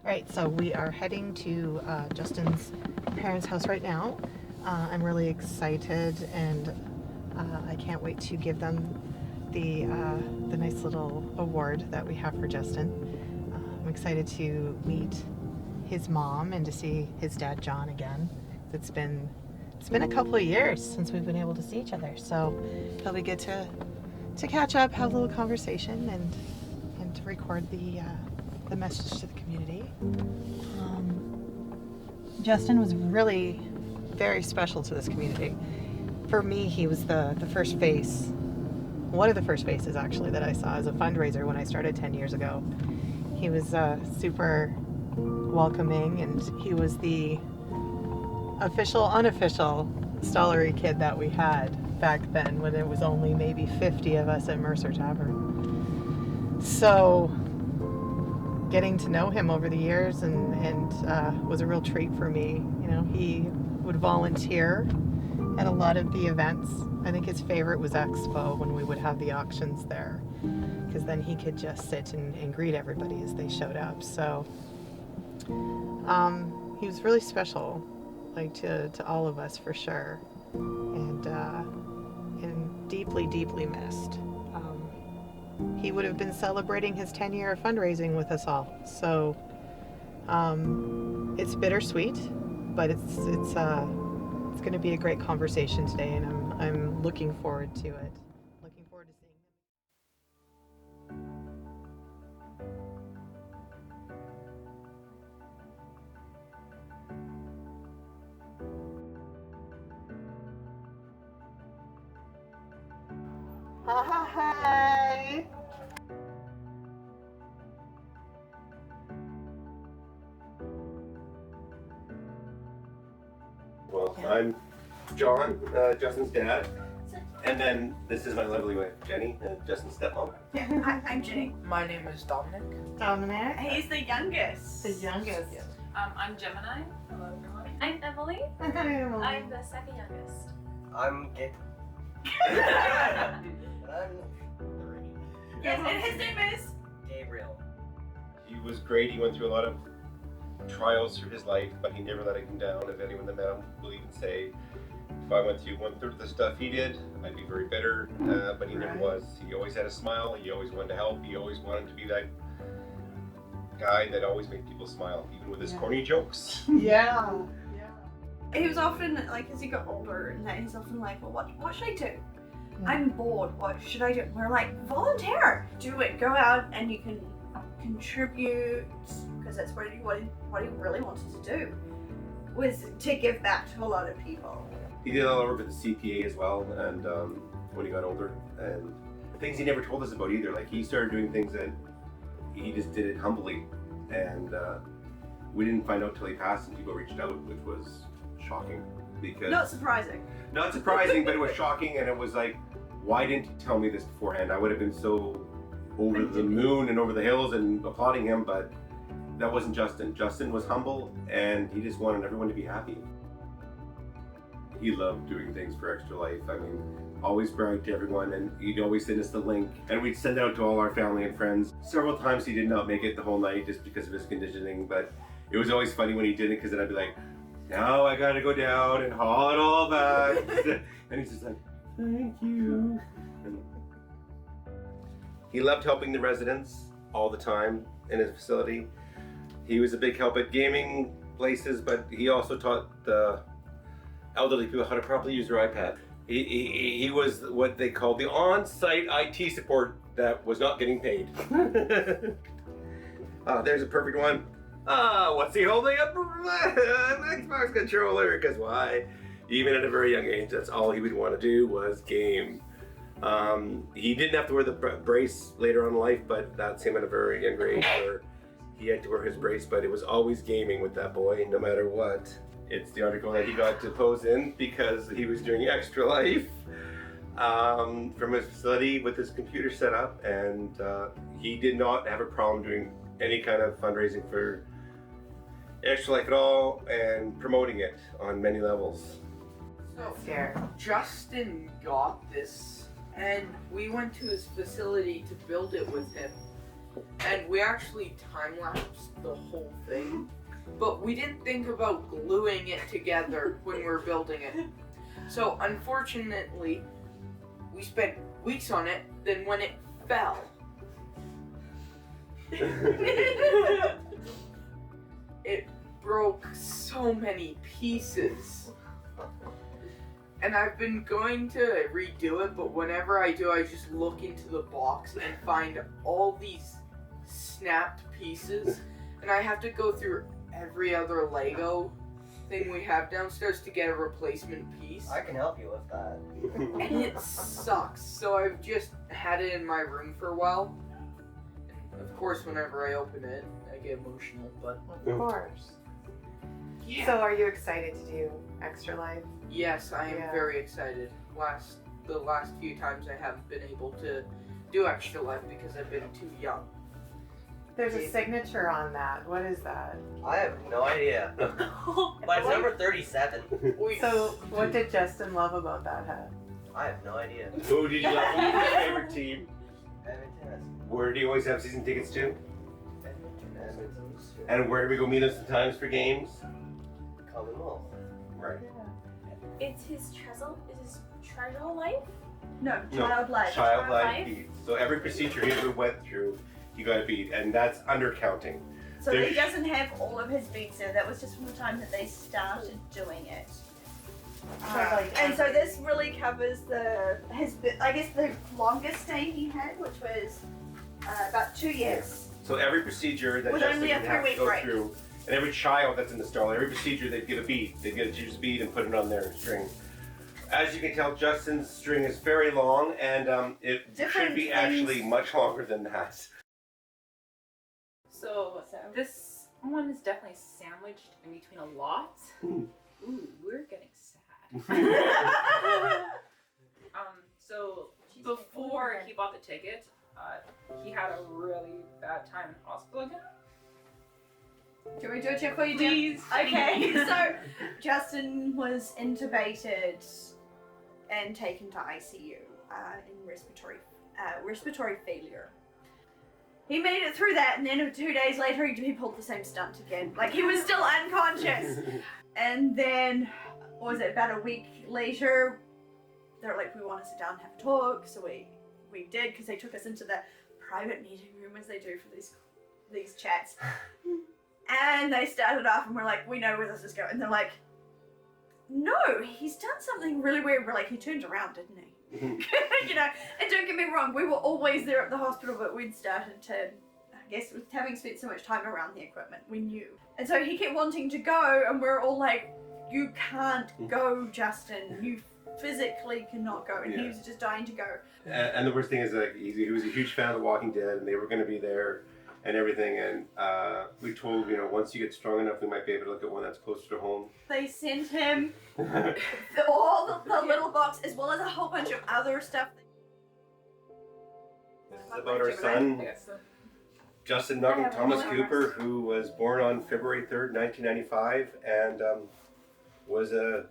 Right, so we are heading to Justin's parents' house right now. I'm really excited, and I can't wait to give them the nice little award that we have for Justin. I'm excited to meet his mom and to see his dad John again. It's been a couple of years since we've been able to see each other, so it'll be good to catch up, have a little conversation, and to record the message to the community. Justin was really very special to this community. For me, he was the first face, one of the first faces actually, that I saw as a fundraiser when I started 10 years ago. He was super welcoming, and he was the official, unofficial Stollery kid that we had back then when there was only maybe 50 of us at Mercer Tavern. So getting to know him over the years and was a real treat for me. You know, he would volunteer at a lot of the events. I think his favorite was Expo, when we would have the auctions there, because then he could just sit and greet everybody as they showed up. So he was really special, like to all of us for sure, and deeply, deeply missed. He would have been celebrating his 10-year of fundraising with us all. So it's bittersweet, but it's going to be a great conversation today, and I'm looking forward to it. Looking forward to seeing him. Hi. Well, I'm John, Justin's dad, and then this is my lovely wife, Jenny, Justin's stepmom. I'm Jenny. My name is Dominic. Dominic. He's the youngest. The youngest. Yes. I'm Gemini. Hello, everyone. I'm Emily. I'm I'm the second youngest. I'm Gabe. Yes, and his name is Gabriel. He was great. He went through a lot of trials through his life, but he never let it come down. If anyone that met him will even say, if I went through 1/3 of the stuff he did, I'd be very bitter, but he never was. He always had a smile. He always wanted to help. He always wanted to be that guy that always made people smile, even with his corny jokes. Yeah. he was often like, as he got older, and he's often like, well, what should I do? I'm bored. What should I do? And we're like, volunteer. Do it. Go out and you can contribute, because that's what he really wanted to do, was to give back to a lot of people. He did a lot of work with the CPA as well, and when he got older, and things he never told us about either. Like, he started doing things that he just did it humbly, and we didn't find out till he passed and people reached out, which was shocking. Because Not surprising, but it was shocking, and it was like, why didn't you tell me this beforehand? I would have been so over the moon and over the hills and applauding him, but that wasn't Justin. Justin was humble, and he just wanted everyone to be happy. He loved doing things for Extra Life. I mean, always bragged to everyone, and he'd always send us the link, and we'd send it out to all our family and friends. Several times he did not make it the whole night just because of his conditioning, but it was always funny when he didn't, because then I'd be like, now I gotta go down and haul it all back. And he's just like, thank you. And he loved helping the residents all the time in his facility. He was a big help at gaming places, but he also taught the elderly people how to properly use their iPad. He was what they called the on-site IT support that was not getting paid. There's a perfect one. What's he holding up? An Xbox controller, because why? Even at a very young age, that's all he would want to do was game. He didn't have to wear the brace later on in life, but that's him at a very young age where he had to wear his brace, but it was always gaming with that boy, no matter what. It's the article that he got to pose in because he was doing Extra Life from his facility with his computer set up, and he did not have a problem doing any kind of fundraising for Extra Life at all, and promoting it on many levels. So, Justin got this, and we went to his facility to build it with him. and we actually time-lapsed the whole thing, but we didn't think about gluing it together when we were building it. So unfortunately, we spent weeks on it, then when it fell, it broke so many pieces. And I've been going to redo it, but whenever I do, I just look into the box and find all these snapped pieces, and I have to go through every other Lego thing we have downstairs to get a replacement piece. I can help you with that. And it sucks, so I've just had it in my room for a while. And of course, whenever I open it, I get emotional, but Of course. yeah. So are you excited to do Extra Life? Yes, I am Yeah. very excited. The last few times I haven't been able to do Extra Life because I've been too young. There's a signature on that. What is that? I have no idea. But it's number 37. So what did Justin love about that hat? I have no idea. Who did you love? Who's your favorite team? Edmonton has Where do you always have season tickets to? Edmonton's And where do we go meet us sometimes for games? Commonwealth. Right. It's his treasure life? No, No, child life. Child life life? beat. So every procedure he ever went through, he got a beat, and that's undercounting. So There's- he doesn't have all of his beats there. That was just from the time that they started doing it. And so this really covers the longest stay he had, which was about 2 years. So every procedure that With Justin only a would have to 3-week go break. through, and every child that's in the stall, every procedure they'd get a bead. They'd get a teacher's bead and put it on their string. As you can tell, Justin's string is very long, and it Different should be things. actually much longer than that. So this one is definitely sandwiched in between a lot. Ooh, we're getting sad. So before he bought the ticket, he had a really bad time in hospital again. Do we do a check for you, Please. Okay, so Justin was intubated and taken to ICU in respiratory failure. He made it through that, and then 2 days later, he pulled the same stunt again. Like, he was still unconscious. And then, what was it, about a week later, they're like, we want to sit down and have a talk. So we did, because they took us into the private meeting room, as they do for these chats. And they started off, and we're like, we know where this is going. And they're like, no, he's done something really weird. We're like, he turned around, didn't he? You know, and don't get me wrong, we were always there at the hospital, but we'd started to, I guess, with having spent so much time around the equipment, we knew. And so he kept wanting to go, and we're all like, you can't go, Justin. You physically cannot go. And he was just dying to go. And the worst thing is, like, he was a huge fan of The Walking Dead, and they were going to be there and everything. And we told, once you get strong enough, we might be able to look at one that's closer to home. They sent him all the little box, as well as a whole bunch of other stuff. This is about our son, Justin Malcolm I have Thomas no Cooper, who was born on February 3rd, 1995, and was a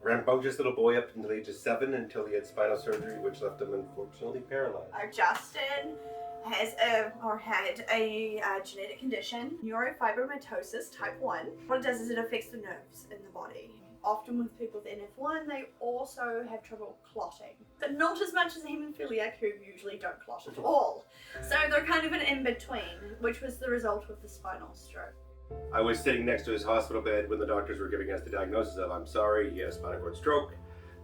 rambunctious little boy up until the age of 7, until he had spinal surgery, which left him unfortunately paralyzed. Justin had a genetic condition, neurofibromatosis type 1. What it does is it affects the nerves in the body. Often with people with NF1, they also have trouble clotting, but not as much as a hemophiliac, who usually don't clot at all. So they're kind of an in-between, which was the result of the spinal stroke. I was sitting next to his hospital bed when the doctors were giving us the diagnosis of, I'm sorry, he had a spinal cord stroke.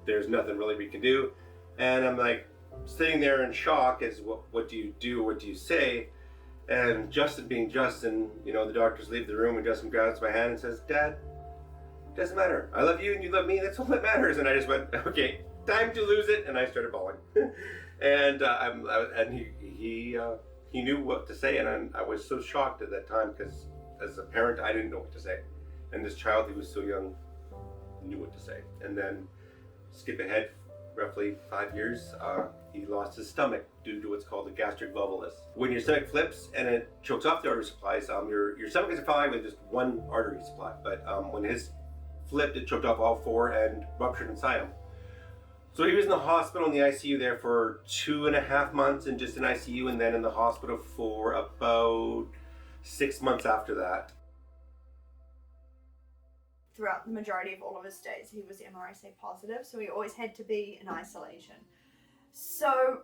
There's nothing really we can do. And I'm like, sitting there in shock as what do you do, what do you say? And Justin being Justin, the doctors leave the room and Justin grabs my hand and says, Dad, it doesn't matter. I love you and you love me, that's all that matters. And I just went, okay, time to lose it, and I started bawling. And he knew what to say, and I was so shocked at that time, because as a parent, I didn't know what to say. And this child, who was so young, knew what to say. And then, skip ahead roughly 5 years, he lost his stomach due to what's called a gastric volvulus. When your stomach flips and it chokes off the artery supplies, your stomach is fine with just one artery supply. But when his flipped, it choked off all 4 and ruptured inside him. So he was in the hospital in the ICU there for 2.5 months, and just in ICU, and then in the hospital for about 6 months after that. Throughout the majority of all of his days, he was MRSA positive, so he always had to be in isolation. So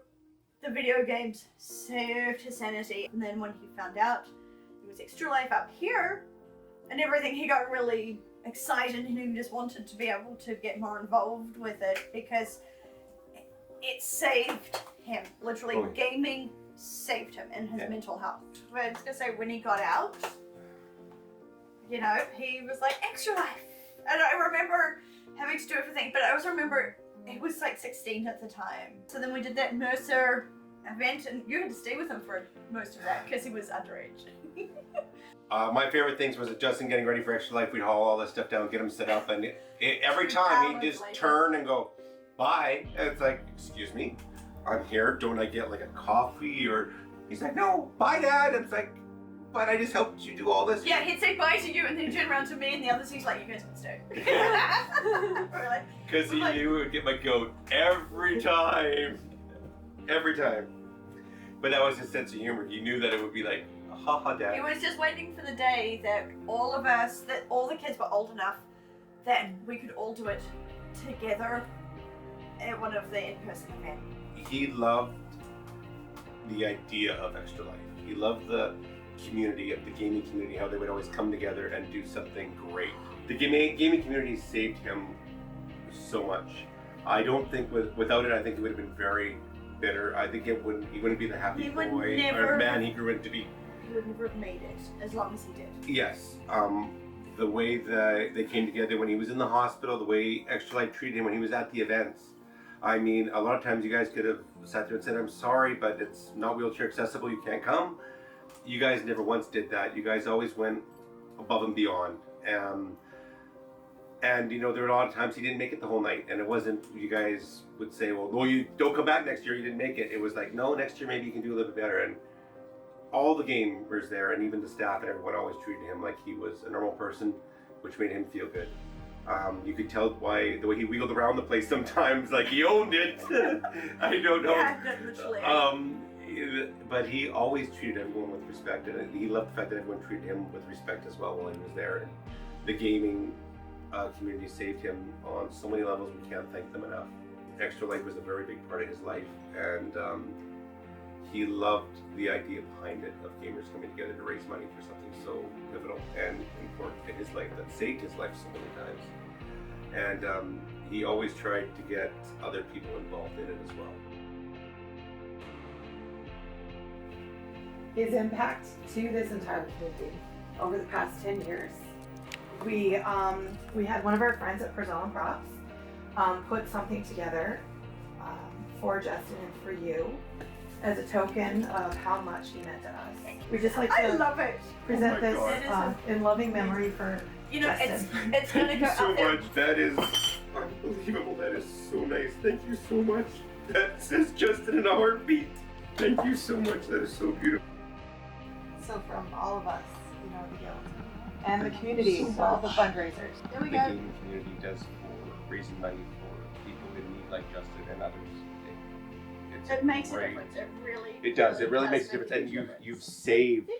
the video games saved his sanity, and then when he found out it was Extra Life up here and everything, he got really excited and he just wanted to be able to get more involved with it because it saved him. Literally, Oh. gaming saved him in his Yeah. mental health. But I was gonna say, when he got out, you know, he was like, Extra Life. And I remember having to do everything, but I also remember he was like 16 at the time. So then we did that Mercer event, and you had to stay with him for most of that because he was underage. My favorite things was Justin getting ready for Extra Life. We'd haul all this stuff down, get him set up, and every time he'd just turn and go, bye. And it's like, excuse me, I'm here. Don't I get like a coffee? Or he's like, no, bye, Dad. And it's like, but I just helped you do all this. Yeah, he'd say bye to you and then turn around to me and the others, he's like, you guys can stay. We're like, Because he knew it would get my goat every time. Every time. But that was his sense of humor. He knew that it would be like, haha, Dad. he was just waiting for the day that all of us, that all the kids were old enough that we could all do it together at one of the in-person events. He loved the idea of Extra Life. He loved the community of the gaming community, how they would always come together and do something great. The gaming community saved him so much. I don't think without it, I think he would have been very bitter. I think he wouldn't be the happy He would boy never- or man he grew into be. He would never have made it as long as he did. Yes. The way that they came together when he was in the hospital, the way Extra Life treated him when he was at the events. I mean, a lot of times you guys could have sat there and said, I'm sorry, but it's not wheelchair accessible, you can't come. You guys never once did that. You guys always went above and beyond. And you know, there were a lot of times he didn't make it the whole night, and it wasn't, you guys would say, well, no, you don't come back next year, you didn't make it. It was like, no, next year maybe you can do a little bit better. And all the gamers there, and even the staff and everyone, always treated him like he was a normal person, which made him feel good. You could tell by the way he wheeled around the place sometimes, like he owned it. I don't know. Yeah, literally. But he always treated everyone with respect, and he loved the fact that everyone treated him with respect as well while he was there. And the gaming community saved him on so many levels, we can't thank them enough. Extra Life was a very big part of his life, and he loved the idea behind it of gamers coming together to raise money for something so pivotal and important in his life that saved his life so many times. And he always tried to get other people involved in it as well. His impact to this entire community over the past 10 years. We had one of our friends at Porzellan Props put something together for Justin and for you as a token of how much he meant to us. We just like I to love it. present Oh my this God. in loving memory for You know, Justin. it's gonna go so up there. much. That is unbelievable. That is so nice. Thank you so much. That says Justin in a heartbeat. Thank you so much. That is so beautiful. So from all of us, you know, the guild and the community, So all the much. fundraisers. Here we The go. gaming community does for raising money for people in need like Justin and others. It makes a great. difference. It really. It does. It really does makes a make difference. huge And difference. you've saved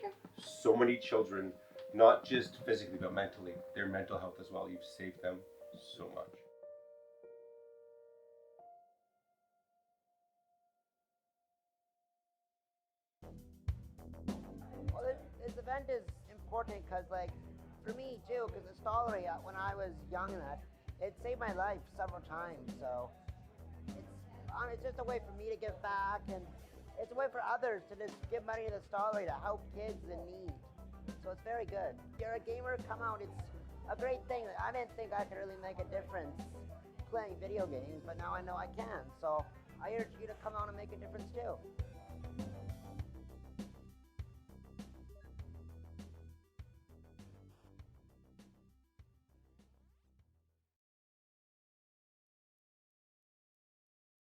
so many children, not just physically but mentally. Their mental health as well. You've saved them so much. Well, this event is important because, like, for me too, because the stallery, when I was young and that, it saved my life several times. So it's just a way for me to give back, and it's a way for others to just give money to the stallery to help kids in need. So it's very good. If you're a gamer, come out. It's a great thing. I didn't think I could really make a difference playing video games, but now I know I can. So I urge you to come out and make a difference too.